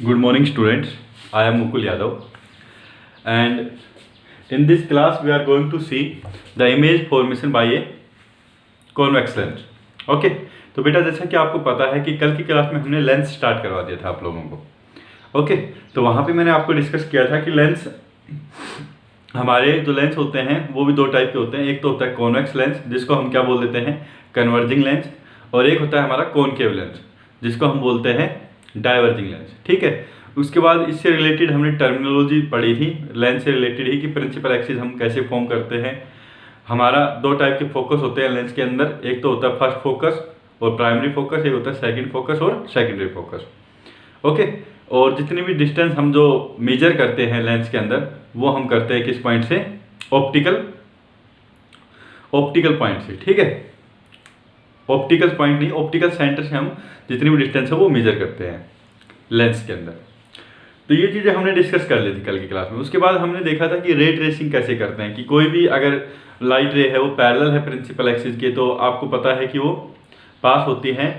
Good morning, students. I am Mukul Yadav, and in this class we are going to see the image formation by a convex lens. Okay तो बेटा जैसा कि आपको पता है कि कल की क्लास में हमने लेंस स्टार्ट करवा दिया था आप लोगों को। ओके तो वहाँ पे मैंने आपको डिस्कस किया था कि लेंस हमारे जो लेंस होते हैं वो भी दो टाइप के होते हैं। एक तो होता है कॉन्वेक्स लेंस जिसको हम क्या बोल देते हैं कन्वर्जिंग लेंस, और एक होता है हमारा कॉनकेव लेंस जिसको हम बोलते हैं डाइवर्जिंग लेंस। ठीक है, उसके बाद इससे रिलेटेड हमने टर्मिनोलॉजी पढ़ी थी लेंस से रिलेटेड ही कि प्रिंसिपल एक्सिस हम कैसे फॉर्म करते हैं। हमारा दो टाइप के फोकस होते हैं लेंस के अंदर, एक तो होता है फर्स्ट फोकस और प्राइमरी फोकस, एक होता है सेकंड फोकस और सेकेंडरी फोकस। ओके, और जितनी भी डिस्टेंस हम जो मेजर करते हैं लेंस के अंदर वो हम करते हैं किस पॉइंट से, ऑप्टिकल पॉइंट से। ठीक है, ऑप्टिकल पॉइंट नहीं, ऑप्टिकल सेंटर से हम जितनी भी डिस्टेंस है वो मेजर करते हैं लेंस के अंदर। तो ये चीज़ें हमने डिस्कस कर ली थी कल की क्लास में। उसके बाद हमने देखा था कि रे ट्रेसिंग कैसे करते हैं, कि कोई भी अगर लाइट रे है वो पैरेलल है प्रिंसिपल एक्सिस के, तो आपको पता है कि वो पास होती है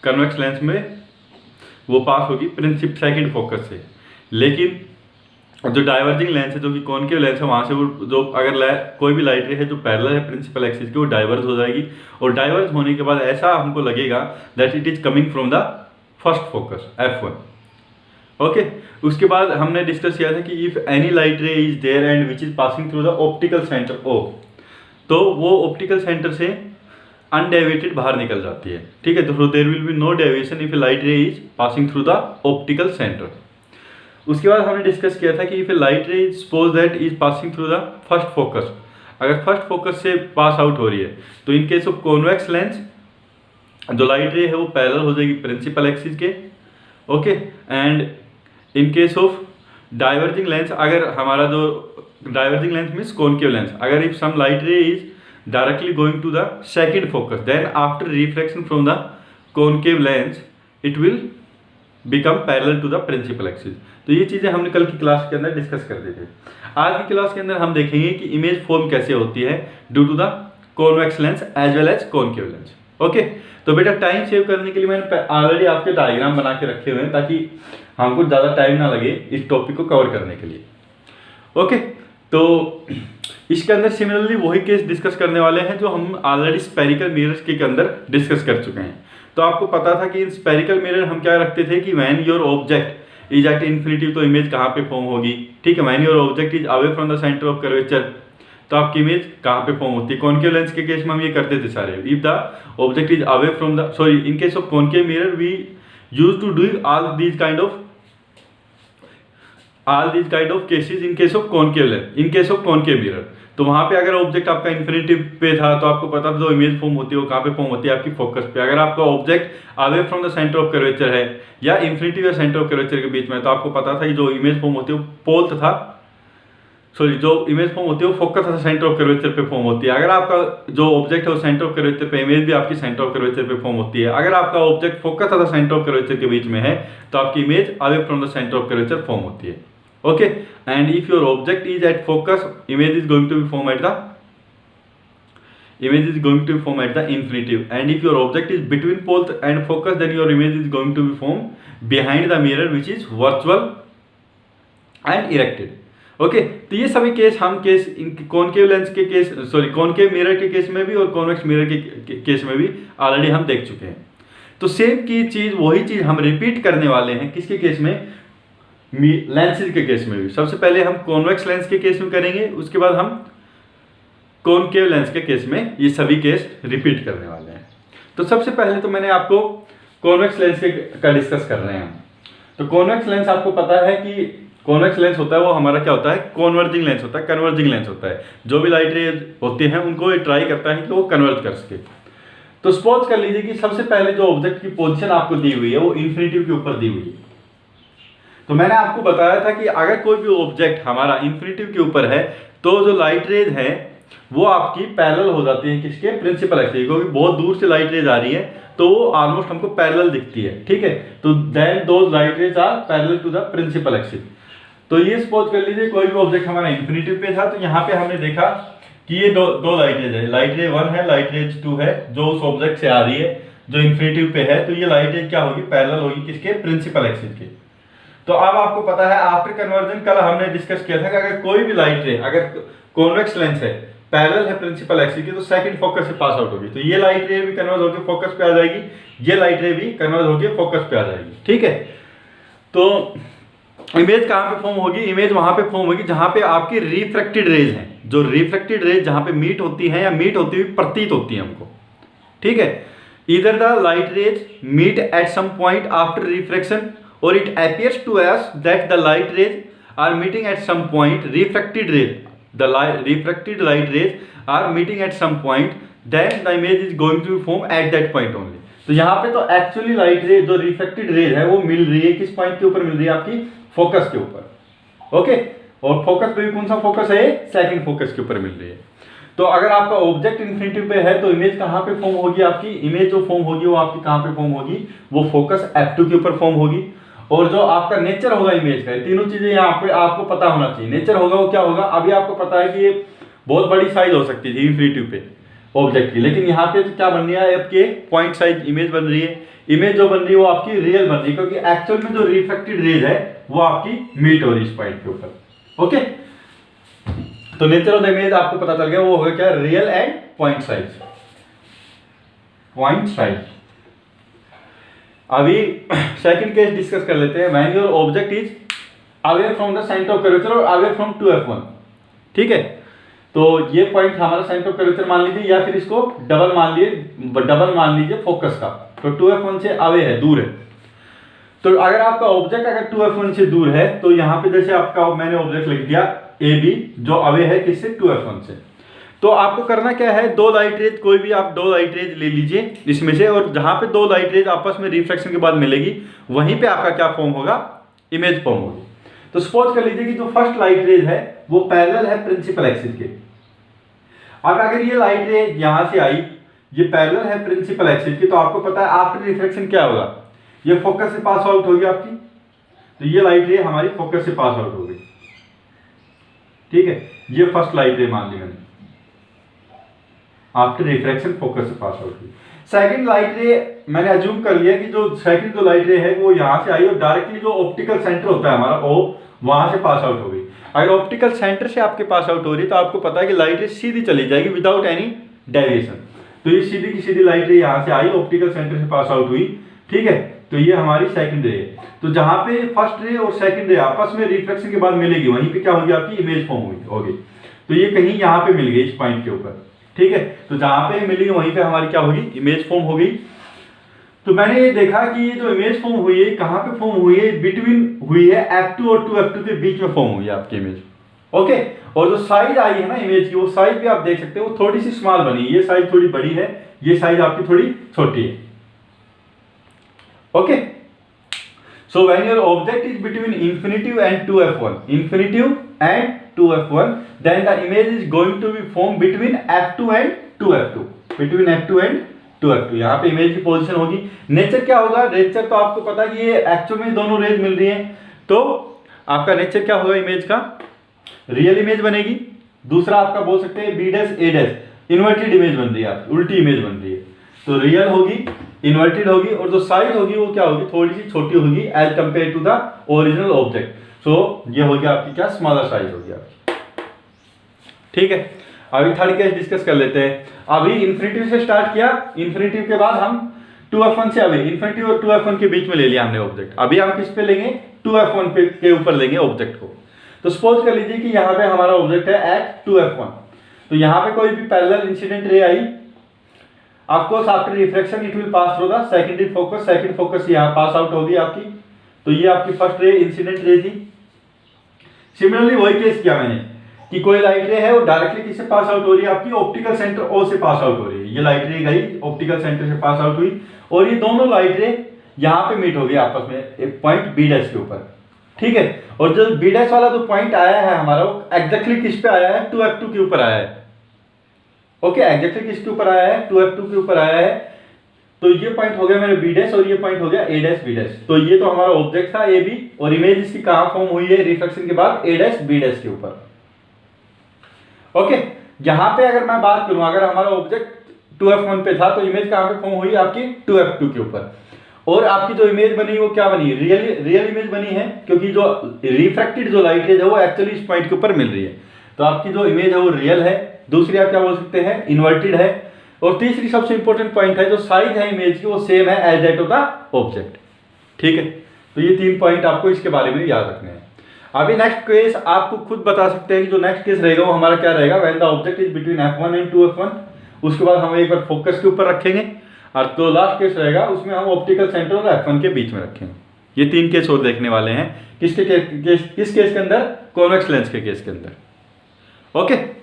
कन्वेक्स लेंस में, वो पास होगी प्रिंसिपल सेकंड फोकस से। लेकिन जो डाइवर्जिंग लेंस है जो कि कॉनकेव लेंस है, वहाँ से वो जो अगर कोई भी लाइट रे है जो पैरेलल है प्रिंसिपल एक्सिस की वो डाइवर्ज हो जाएगी, और डाइवर्ज होने के बाद ऐसा हमको लगेगा that it is coming from the first focus F1। Okay, उसके बाद हमने डिस्कस किया था कि if any light ray is there and which is passing through the optical centre O, तो वो ऑप्टिकल सेंटर से अनडेविएटेड बाहर निकल जाती है। ठीक है, तो there will be no deviation if a light ray is passing through the optical centre. उसके बाद हमने डिस्कस किया था कि if a light ray is suppose that is passing through the first focus, अगर फर्स्ट फोकस से pass out हो रही है तो in case of convex lens जो लाइट रे है वो पैरेलल हो जाएगी प्रिंसिपल एक्सिस के। Okay, and in case of diverging lens, अगर हमारा जो diverging lens means concave lens, अगर if some light ray is directly going to the second focus, then after reflection from the concave lens it will become parallel to the principal axis। तो ये चीज़ें हमने कल की class के अंदर discuss कर दी थी। आज की क्लास के अंदर हम देखेंगे कि इमेज फॉर्म कैसे होती है due to the convex lens as well as concave lens. Okay, तो बेटा टाइम सेव करने के लिए मैंने ऑलरेडी आपके डायग्राम बना के रखे हुए हैं ताकि हमको ज़्यादा टाइम ना लगे इस टॉपिक को कवर करने के लिए। ओके, तो इसके अंदर सिमिलरली वही केस डिस्कस करने वाले हैं जो हम ऑलरेडी स्पेरिकल मिरर्स के अंदर डिस्कस कर चुके हैं। तो आपको पता था कि इन स्पेरिकल मिरर हम क्या रखते थे कि when your object is at infinity तो इमेज कहाँ पे फॉर्म होगी। ठीक है, when your object is away from the centre of curvature तो आपकी इमेज कहाँ पे फॉर्म होती है। कॉनकेव लेंस के केस में हम ये करते थे सारे, if the object is away from the sorry in case of concave mirror we use to do all these kind of cases in case of concave lens, in case of concave mirror. तो वहाँ पे अगर object आपका infinity पे था तो आपको पता था जो इमेज फॉर्म होती है वो कहाँ पे फॉर्म होती है आपकी फोकस पे। अगर आपका object away from the centre of curvature है या इन्फिनिटी और सेंटर ऑफ कर्वेचर के बीच में, तो आपको पता था कि जो इमेज फॉर्म होती है वो पोल तथा जो इमेज फॉर्म होती है वो फोकस तथा सेंटर ऑफ कर्वेचर पे फॉर्म होती है। अगर आपका जो ऑब्जेक्ट है वो सेंटर ऑफ कर्वेचर पे, इमेज भी आपकी सेंटर ऑफ कर्वेचर पे फॉर्म होती है। अगर आपका ऑब्जेक्ट फोकस तथा सेंटर ऑफ कर्वेचर के बीच में है तो आपकी image away from the centre of curvature form होती है। Okay, and if your object is at focus image is going to be form at the infinitive, and if your object is between pole and focus then your image is going to be formed behind the mirror which is virtual and erected। Okay, तो ये सभी case हम concave lens के case concave mirror के case में भी और convex mirror के केस में भी ऑलरेडी हम देख चुके हैं। तो सेम की चीज वही चीज हम रिपीट करने वाले हैं किसके केस में, लेंसेज के केस में भी। सबसे पहले हम कॉन्वेक्स लेंस के केस में करेंगे, उसके बाद हम कॉनकेव लेंस के केस में ये सभी केस रिपीट करने वाले हैं। तो सबसे पहले तो मैंने आपको कॉन्वेक्स लेंस का डिस्कस कर रहे हैं। तो कॉन्वेक्स लेंस आपको पता है कि कॉन्वेक्स लेंस होता है वो हमारा क्या होता है, कन्वर्जिंग लेंस होता है, कन्वर्जिंग लेंस होता है। जो भी लाइट रे होती हैं उनको ये ट्राई करता है कि वो कन्वर्ज कर सके। तो सपोज कर लीजिए कि सबसे पहले जो ऑब्जेक्ट की पोजीशन आपको दी हुई है वो इन्फिनिटी के ऊपर दी हुई है। तो मैंने आपको बताया था कि अगर कोई भी ऑब्जेक्ट हमारा इन्फिनिटी के ऊपर है तो जो लाइट रेज है वो आपकी पैरेलल हो जाती है किसके, प्रिंसिपल एक्सिस, क्योंकि बहुत दूर से लाइट रेज आ रही है तो वो ऑलमोस्ट हमको पैरेलल दिखती है। ठीक है, तो then those light rays are parallel to the principal axis. तो ये सपोज कर लीजिए कोई भी ऑब्जेक्ट हमारा इन्फिनिटी पे था, तो यहाँ पे हमने देखा कि ये दो लाइट रेज है, लाइट रे 1 है, लाइट रेज 2 है जो उस ऑब्जेक्ट से आ रही है जो इन्फिनिटी पे है। तो ये लाइट रेज क्या होगी, पैरेलल होगी किसके, प्रिंसिपल एक्सिस के। तो अब आपको पता है आफ्टर कन्वर्जन कल हमने डिस्कस किया था कि अगर कोई भी लाइट रे अगर कॉन्वेक्स लेंस है, पैरेलल है प्रिंसिपल एक्सिस की, तो सेकंड फोकस से पास आउट होगी, तो ये लाइट रे भी कन्वर्ज होकर फोकस पे आ जाएगी, ये लाइट रे भी कन्वर्ज होकर फोकस पे आ जाएगी। ठीक है, तो इमेज कहाँ पे फॉर्म होगी? इमेज वहां पे फॉर्म होगी जहां पे आपकी रिफ्रैक्टेड रेज हैं, जो रिफ्रैक्टेड रेज जहां पे मीट होती हैं या मीट होती हुई प्रतीत होती है हमको। ठीक है, either the light rays meet at some point after refraction और it appears to us that the light rays are meeting at some point. Refracted light rays are meeting at some point, then the image is going to be formed at that point only. तो यहाँ पे तो actually light रे जो refracted raise है वो मिल रही है किस पॉइंट के ऊपर मिल रही है? आपकी फोकस के ऊपर। ओके, और फोकस पे भी कौन सा फोकस है? सेकंड फोकस के ऊपर मिल रही है। तो अगर आपका ऑब्जेक्ट इन्फिनिटी पे है तो इमेज कहाँ पे फॉर्म होगी? आपकी इमेज जो फॉर्म होगी वो आपकी कहाँ पे फॉर्म होगी? वो फोकस f2 के ऊपर फॉर्म होगी। और जो आपका नेचर होगा इमेज का, तीनों चीजें यहाँ पे आपको पता होना चाहिए। नेचर होगा वो क्या होगा? अभी आपको पता है कि ये बहुत बड़ी साइज हो सकती थी इन्फिनिटी पे ऑब्जेक्ट की, लेकिन यहाँ पे क्या बन रही है? आपके पॉइंट साइज इमेज बन रही है। इमेज जो बन रही है वो आपकी रियल बन रही है, क्योंकि एक्चुअल में जो रिफ्लेक्टेड रेज है वो आपकी मीट हो रही है इस पॉइंट के ऊपर। ओके, तो नेचर ऑफ द इमेज आपको पता चल गया, वो होगा क्या? Real and point size. Point size. अभी सेकंड केस डिस्कस कर लेते हैं। When your object is away from the centre of curvature और अवे फ्रॉम 2f1। ठीक है, तो ये पॉइंट हमारा सेंटर ऑफ कर्वेचर मान लीजिए, या फिर इसको डबल मान लीजिए फोकस का। तो 2f1 से अवे है, दूर है। तो अगर आपका ऑब्जेक्ट अगर 2f1 से दूर है तो यहाँ पे जैसे आपका मैंने ऑब्जेक्ट लिख दिया AB, जो अवे है किससे? 2f1 से। तो आपको करना क्या है? दो लाइट रेज, कोई भी आप दो लाइट रेज ले लीजिए इसमें से, और जहां पे दो लाइट रेज आपस में रिफ्लेक्शन के बाद मिलेगी वहीं पे आपका क्या फॉर्म होगा? इमेज फॉर्म होगी। तो सपोज कर लीजिए कि जो फर्स्ट लाइट रेज है वो पैरेलल है प्रिंसिपल एक्सिस के। अब अगर ये लाइट रेज यहां से आई, ये पैरेलल है प्रिंसिपल एक्सिस की, तो आपको पता है आफ्टर रिफ्लेक्शन क्या होगा? ये फोकस से पास आउट होगी आपकी, तो ये लाइट रे हमारी फोकस से पास आउट होगी। ठीक है, ये फर्स्ट लाइट रे मान ली मैंने, आफ्टर रिफ्रैक्शन फोकस से पास आउट हुई। सेकंड लाइट रे मैंने अज्यूम कर लिया कि जो सेकंड जो लाइट रे है वो यहां से आई और डायरेक्टली जो ऑप्टिकल सेंटर होता है हमारा वो वहां से पास आउट हो गई। अगर ऑप्टिकल सेंटर से आपके पास आउट हो रही तो आपको पता है कि लाइट रे सीधी चली जाएगी विदाउट एनी डेविएशन। तो ये सीधी की सीधी लाइट रे यहां से आई, ऑप्टिकल सेंटर से पास आउट हुई। ठीक है, तो ये हमारी सेकंड रे है। तो जहां पे फर्स्ट रे और सेकंड रे आपस में रिफ्लेक्शन के बाद मिलेगी वहीं पे क्या होगी? आपकी इमेज फॉर्म होगी। तो ये कहीं यहाँ पे मिल गई इस पॉइंट के ऊपर। ठीक है, तो जहां पे मिली वहीं पे हमारी क्या होगी? इमेज फॉर्म हो गई। तो मैंने ये देखा कि ये जो इमेज फॉर्म हुई है कहां पे फॉर्म हुई है? बिटवीन हुई है f2 और 2f2 के बीच में फॉर्म हुई है आपकी इमेज। ओके, और जो साइज आई है ना इमेज की, वो साइज भी आप देख सकते हो, वो थोड़ी सी स्मॉल बनी। ये साइज थोड़ी बड़ी है, ये साइज आपकी थोड़ी छोटी है। Okay, so when your object is between infinity and 2f1, then the image is going to be formed between f2 and 2f2, between f2 and 2f2। यहाँ पे इमेज की पोजीशन होगी। नेचर क्या होगा? नेचर तो आपको पता है कि ये एक्चुअल में दोनों रेज मिल रही हैं, तो आपका नेचर क्या होगा इमेज का? रियल इमेज बनेगी। दूसरा आपका बोल सकते हैं b dash a dash, inverted image बन रही है आपकी, उल्टी इमेज बन रही है। तो रियल होगी, इन्वर्टेड होगी, और जो साइज होगी वो क्या होगी? थोड़ी सी छोटी होगी as compare to the original object. So ये होगी आपकी क्या? स्मॉलर साइज होगी आपकी। ठीक है, अभी थर्ड केस डिस्कस कर लेते हैं। अभी इन्फिनिटी से स्टार्ट किया, इन्फिनिटी के बाद हम 2f1 से अभी इन्फिनिटी और 2f1 के बीच में ले लिया हमने ऑब्जेक्ट। अभी हम किस पे लेंगे? 2f1 पे के ऊपर लेंगे ऑब्जेक्ट को। तो सपोज कर लीजिए कि यहाँ पे हमारा ऑब्जेक्ट है एट 2f1। तो यहाँ पे कोई भी parallel incident ray I, of course after reflection it will pass through the secondary focus. Second focus यहाँ पास आउट होगी आपकी। तो ये आपकी फर्स्ट रे इंसिडेंट रे थी। सिमिलरली वही केस किया मैंने कि कोई लाइट रे है वो डायरेक्टली किससे पास आउट हो रही है? आपकी ऑप्टिकल सेंटर O से पास आउट हो रही है। ये लाइट रे गई ऑप्टिकल सेंटर से पास आउट हुई और ये दोनों लाइट रे यहाँ पे मीट हो गई आपस में एक पॉइंट B डैश के ऊपर। ठीक है, और जो B डैश वाला जो पॉइंट आया है हमारा वो एग्जैक्टली किस पे आया है? 2f2 के ऊपर आया है। ओके, एग्जैक्टली किसके ऊपर आया है? 2f2 के ऊपर आया है। तो ये पॉइंट हो गया मेरे B डैश और ये पॉइंट हो गया A डैश B डैश। तो ये तो हमारा ऑब्जेक्ट था AB और इमेज इसकी कहां फॉर्म हुई है रिफ्लेक्शन के बाद? A डैश B डैश के ऊपर। ओके, यहां पे अगर मैं बात करूं, अगर हमारा ऑब्जेक्ट 2f1 पे था तो इमेज कहां पे फॉर्म हुई? आपकी 2f2 के ऊपर। और आपकी जो इमेज बनी वो क्या बनी है, रियल इमेज बनी है, क्योंकि जो रिफ्रैक्टेड जो लाइट है वो एक्चुअली इस पॉइंट के ऊपर मिल रही है। तो आपकी जो इमेज है वो रियल है। दूसरी आप क्या बोल सकते हैं, इन्वर्टेड है। और तीसरी सबसे इंपॉर्टेंट पॉइंट है, जो साइज है इमेज की वो सेम है as that of the object. ठीक है, तो ये 3 पॉइंट आपको इसके बारे में याद रखने हैं। अभी नेक्स्ट केस आपको खुद बता सकते हैं कि जो नेक्स्ट केस रहेगा वो हमारा क्या रहेगा, when the object is between f1 and 2f1। उसके बाद हम एक बार फोकस के ऊपर रखेंगे, और जो लास्ट केस रहेगा उसमें हम ऑप्टिकल सेंटर और f1 के बीच में रखेंगे। ये 3 केस और देखने वाले हैं किस केस के अंदर, कॉन्वेक्स लेंस के केस के अंदर। ओके।